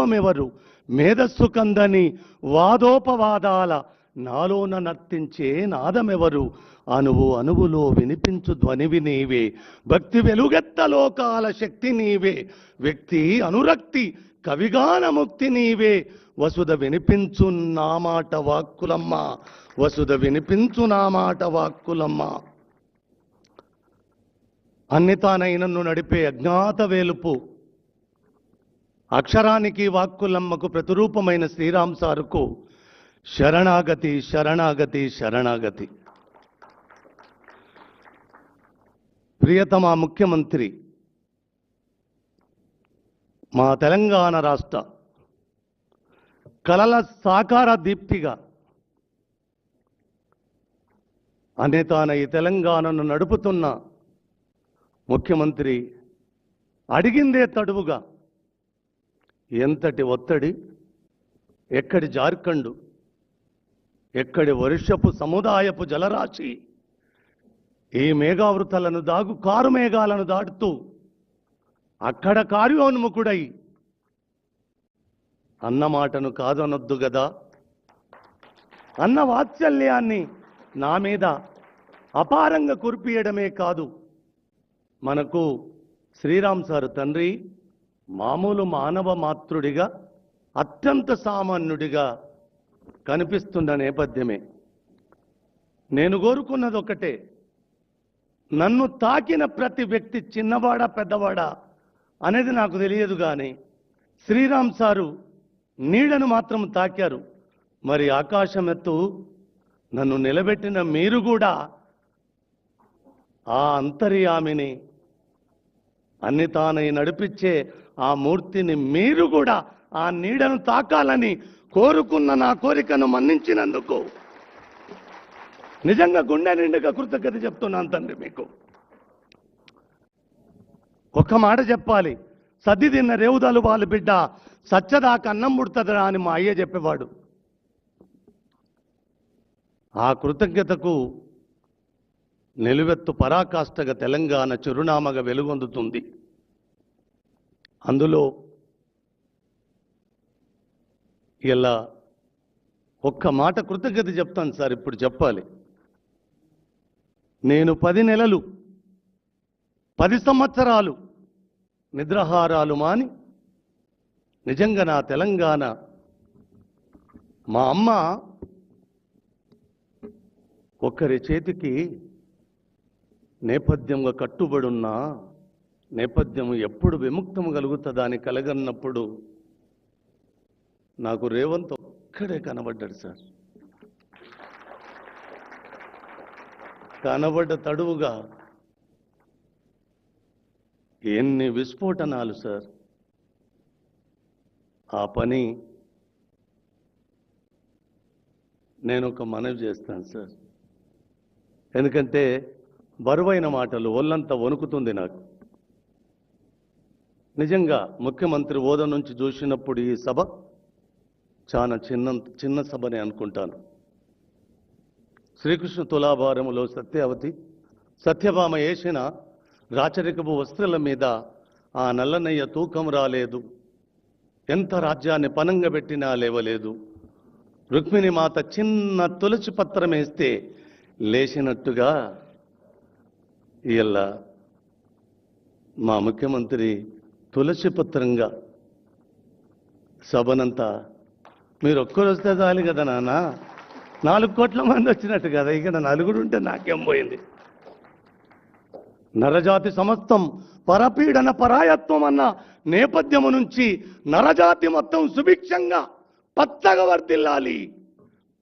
ఎవరు మేధస్సు కందని వాదోపవాదాల నాలోన నర్తించే నాదమెవరు అణువు అణువులో వినిపించు ధ్వనివి నీవే భక్తి వెలుగెత్త లోకాల శక్తి నీవే వ్యక్తి అనురక్తి కవిగాన ముక్తి నీవే వసుధ వినిపించు నా మాట వాక్కులమ్మ వసుధ వినిపించు నా మాట వాక్కులమ్మ. అన్నితానైనను నడిపే అజ్ఞాత వేలుపు అక్షరానికి వాక్కులమ్మకు ప్రతిరూపమైన శ్రీరామ్ సారుకు శరణాగతి శరణాగతి శరణాగతి. ప్రియతమ ముఖ్యమంత్రి, మా తెలంగాణ రాష్ట్ర కలల సాకార దీప్తిగా అనేతాన ఈ తెలంగాణను నడుపుతున్న ముఖ్యమంత్రి అడిగిందే తడువుగా ఎంతటి ఒత్తిడి, ఎక్కడి జార్ఖండ్, ఎక్కడి వర్షపు సముదాయపు జలరాశి ఈ మేఘావృతలను కారు మేఘాలను దాటుతూ అక్కడ కార్యోన్ముఖుడై అన్న మాటను కాదనొద్దు గదా, అన్న వాత్సల్యాన్ని నా మీద అపారంగా కురిపియడమే కాదు, మనకు శ్రీరామ్ సార్ తండ్రి మామూలు మానవ మాతృడిగా అత్యంత సామాన్యుడిగా కనిపిస్తున్న నేపథ్యమే. నేను కోరుకున్నది ఒకటే, నన్ను తాకిన ప్రతి వ్యక్తి చిన్నవాడా పెద్దవాడా అనేది నాకు తెలియదు, కానీ శ్రీరామ్ సారు నీడను మాత్రం తాకారు. మరి ఆకాశం ఎత్తు నన్ను నిలబెట్టిన మీరు కూడా ఆ అంతర్యామిని అన్ని తానై నడిపించే ఆ మూర్తిని మీరు కూడా ఆ నీడను తాకాలని కోరుకున్న నా కోరికను మన్నించినందుకు నిజంగా గుండె నిండుగా కృతజ్ఞత చెప్తున్నాను తండ్రి. మీకు ఒక్క మాట చెప్పాలి, సద్ది తిన్న రేవుదలు వాళ్ళ బిడ్డ సచ్చదాకా అన్నం పుడుతుందిరా అని మా అయ్య చెప్పేవాడు. ఆ కృతజ్ఞతకు నిలువెత్తు పరాకాష్ఠగా తెలంగాణ చిరునామగా వెలుగొందుతుంది. అందులో ఇలా ఒక్క మాట కృతజ్ఞత చెప్తాను సార్, ఇప్పుడు చెప్పాలి. నేను 10 నెలలు 10 సంవత్సరాలు నిద్రాహారాలు మాని నిజంగా నా తెలంగాణ మా అమ్మ ఒక్కరి చేతికి నేపథ్యంగా కట్టుబడున్న నేపథ్యం ఎప్పుడు విముక్తం కలుగుతుందా అని కలగన్నప్పుడు నాకు రేవంత్ ఒక్కడే కనబడ్డాడు సార్. కనబడ్డ తడువుగా ఎన్ని విస్ఫోటనాలు సార్. ఆ పని నేను ఒక మనవి చేస్తాను సార్, ఎందుకంటే బరువైన మాటలు ఒళ్ళంతా వణుకుతుంది నాకు. నిజంగా ముఖ్యమంత్రి హోదా నుంచి చూసినప్పుడు ఈ సభ చాలా చిన్న సభని అనుకుంటాను. శ్రీకృష్ణ తులాభారములో సత్యభామ వేసిన రాచరికపు వస్త్రాల మీద ఆ నల్లనయ్య తూకం రాలేదు, ఎంత రాజ్యాన్ని పనంగా పెట్టినా లేవలేదు, రుక్మిణి మాత చిన్న తులసి పత్రం వేస్తే లేచినట్టుగా ఇలా మా ముఖ్యమంత్రి తులసి పత్రంగా సభనంతా మీరు ఒక్కరు వస్తే చాలు కదా నాన్న, 4 కోట్ల మంది వచ్చినట్టు కదా, ఇక్కడ 4 ఉంటే నాకేం పోయింది. నరజాతి సమస్తం పరపీడన పరాయత్వం అన్న నేపథ్యము నుంచి నరజాతి మొత్తం సుభిక్షంగా పచ్చగా వర్ధిల్లాలి,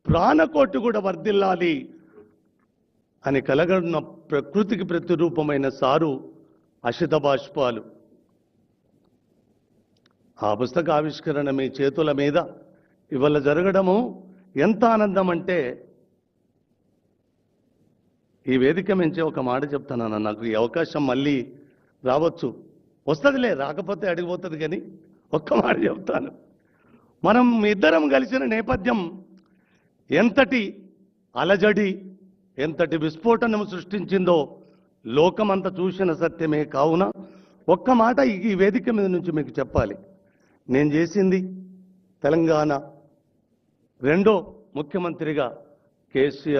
ప్రాణకోటి కూడా వర్ధిల్లాలి అని కలగన్న ప్రకృతికి ప్రతిరూపమైన సారు అశిత బాష్పాలు. ఆ పుస్తక ఆవిష్కరణ మీ చేతుల మీద ఇవాళ జరగడము ఎంత ఆనందం అంటే, ఈ వేదిక మించి ఒక మాట చెప్తానన్న, నాకు ఈ అవకాశం మళ్ళీ రావచ్చు, వస్తుందిలే, రాకపోతే అడిగిపోతుంది, కానీ ఒక్క మాట చెప్తాను. మనం ఇద్దరం కలిసిన నేపథ్యం ఎంతటి అలజడి, ఎంతటి విస్ఫోటనం సృష్టించిందో లోకమంతా చూసిన సత్యమే. కావున ఒక్క మాట ఈ వేదిక మీద నుంచి మీకు చెప్పాలి. నేను చేసింది తెలంగాణ రెండో ముఖ్యమంత్రిగా కేసీఆర్